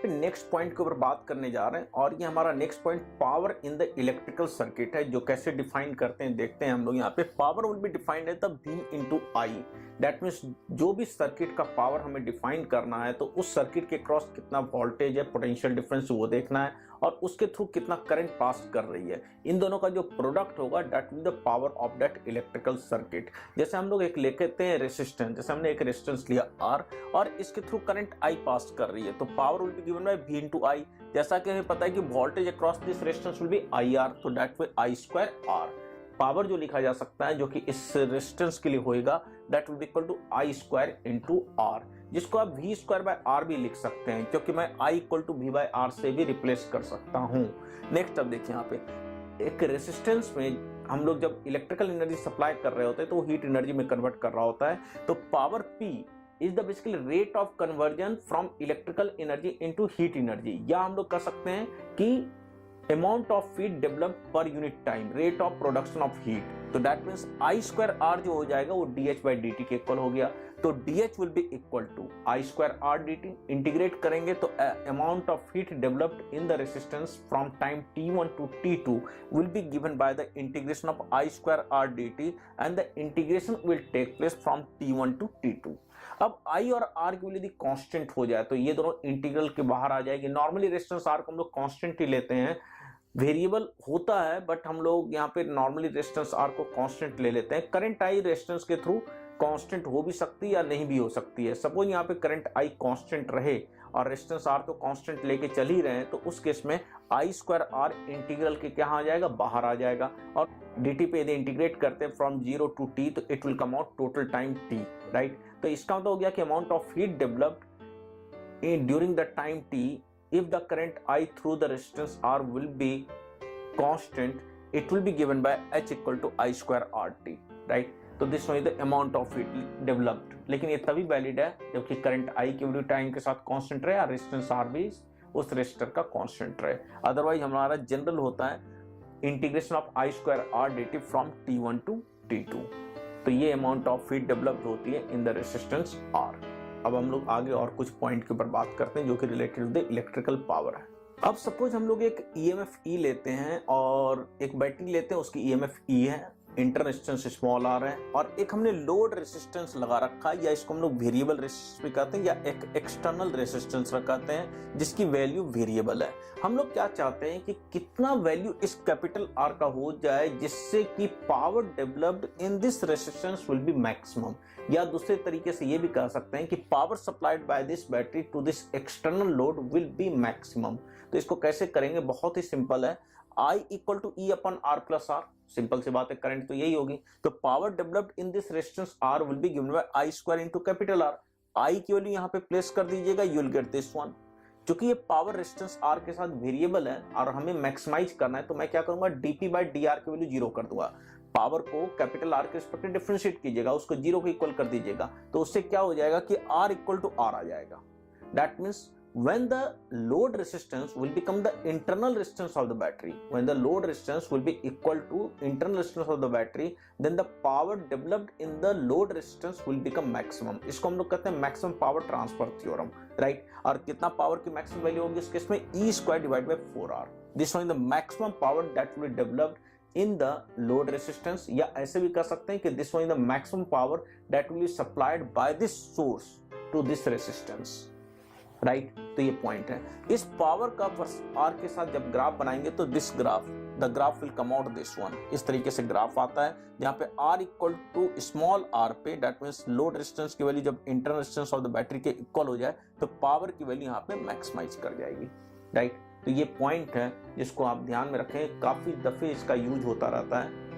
पे next point के ऊपर बात करने जा रहे हैं और ये हमारा next point power in the electrical circuit है, जो कैसे डिफाइन करते हैं देखते हैं हम लोग। यहाँ पे power will be defined as the V into I. That means जो भी सर्किट का पावर हमें डिफाइन करना है तो उस सर्किट के क्रॉस कितना वोल्टेज है, पोटेंशियल डिफरेंस वो देखना है और उसके थ्रू कितना करंट पास कर रही है। इन दोनों का जो प्रोडक्ट होगा that will the power of that electrical circuit. जैसे हम लोग एक लेते हैं रेसिस्टेंस, जैसे हमने एक रेसिस्टेंस लिया R और इसके थ्रू करंट I पास कर रही है तो power will be given by V into I. जैसा कि हमें पता है कि voltage across this resistance will be IR, तो that will I square R। Power जो लिखा जा सकता है जो कि इस रेजिस्टेंस के लिए होएगा that will be equal to I square into R, जिसको आप V स्क्वायर बाय R भी लिख सकते हैं क्योंकि मैं I equal to V by R से भी रिप्लेस कर सकता हूँ। नेक्स्ट अब देखिए यहाँ पे एक रेजिस्टेंस में हम लोग जब इलेक्ट्रिकल एनर्जी सप्लाई कर रहे होते हैं तो वो हीट एनर्जी में कन्वर्ट कर रहा होता है। तो power P is the basically rate of conversion from electrical energy into heat energy, या हम लोग कह सकते हैं कि amount of heat developed per unit time, rate of production of heat. तो that means I square R जो हो जाएगा वो DH बाई dt के इक्वल हो गया। तो DH will be equal to I square R dt। Integrate करेंगे तो amount of heat developed in the resistance from time T1 to T2 will be given by the integration of I square R dt and the integration will take place from T1 to T2। अब I और R की value यदि constant हो जाए तो ये दोनों integral के बाहर आ जाएगी। नॉर्मली रेजिस्टेंस R को हम लोग कांस्टेंट ही लेते हैं, वेरिएबल होता है बट हम लोग यहाँ पे नॉर्मली रेजिस्टेंस R को कांस्टेंट ले लेते हैं। करंट I रेजिस्टेंस के थ्रू कांस्टेंट हो भी सकती है या नहीं भी हो सकती है। सपोज यहाँ पे करंट I कांस्टेंट रहे और रेजिस्टेंस R तो कांस्टेंट लेके चल ही रहे हैं तो उस केस में I स्क्वायर R इंटीग्रल के क्या आ जाएगा, बाहर आ जाएगा। और dt पे यदि इंटीग्रेट करते हैं फ्रॉम 0 टू t तो it will come out total time t, right. तो इसका मतलब हो गया कि amount of heat developed in during the time t if the current I through the resistance R will be constant, it will be given by H equal to I square RT, right? तो this one is the amount of heat developed। लेकिन ये तभी valid है जबकि current I की value time के साथ constant रहे और रेजिस्टेंस R भी उस रेजिस्टर का कांस्टेंट रहे। अदरवाइज हमारा जनरल होता है integration of I square R dt फ्रॉम T1 टू T2। तो ये अमाउंट ऑफ हीट डेवलप्ड होती है इन द रेजिस्टेंस R। अब हम लोग आगे और कुछ पॉइंट के ऊपर बात करते हैं जो कि related to the electrical power है। अब सपोज हम लोग एक EMF E लेते हैं और एक बैटरी लेते हैं, उसकी EMF E है, इंटर रेजिस्टेंस स्मॉल r है और एक हमने लोड रेजिस्टेंस लगा रखा है या इसको हम लोग वेरिएबल रेजिस्टेंस भी कहते हैं या एक एक्सटर्नल रेजिस्टेंस रखते हैं जिसकी वैल्यू वेरिएबल है। हम लोग क्या चाहते हैं कि कितना वैल्यू इस कैपिटल R का हो जाए जिससे कि power developed in this resistance will be maximum, या दूसरे तरीके से ये भी कह सकते हैं कि power supplied by this battery to this external load will be maximum. तो इसको कैसे करेंगे, बहुत ही सिंपल है। I equal to E upon R plus R, simple सी बात है, करंट तो यही होगी। तो power developed in this resistance R will be given by I square into capital R। I की वैल्यू यहाँ पे प्लेस कर दीजिएगा, you will get this one. क्योंकि ये पावर रेजिस्टेंस R के साथ वेरिएबल है और हमें मैक्सिमाइज करना है तो मैं क्या करूंगा, dp बाय dr की वैल्यू 0 कर दूंगा। पावर को कैपिटल R के रिस्पेक्ट में डिफरेंशिएट कीजिएगा, उसको 0 के इक्वल कर दीजिएगा तो उससे क्या हो जाएगा कि R इक्वल टू R आ जाएगा। That means when the load resistance will become the internal resistance of the battery, when the load resistance will be equal to internal resistance of the battery, then the power developed in the load resistance will become maximum। इसको हम लोग कहते हैं maximum power transfer theorem, right. और कितना power की maximum value होगी इस केस में, E square divide by 4R। This one is the maximum power that will be developed in the load resistance, या ऐसे भी कह सकते हैं कि this one is the maximum power that will be supplied by this source to this resistance, right. तो ये point है। इस पावर का R के साथ जब ग्राफ बनाएंगे तो this graph, the graph will come out this one. इस तरीके से ग्राफ आता है जहाँ पे R equal to small r पे, दैट मीन्स लोड रेजिस्टेंस की वैल्यू जब internal resistance of the battery के इक्वल हो जाए तो पावर की वैल्यू यहाँ पे मैक्सिमाइज कर जाएगी, राइट। तो ये पॉइंट है जिसको आप ध्यान में रखें, काफी दफे इसका यूज होता रहता है।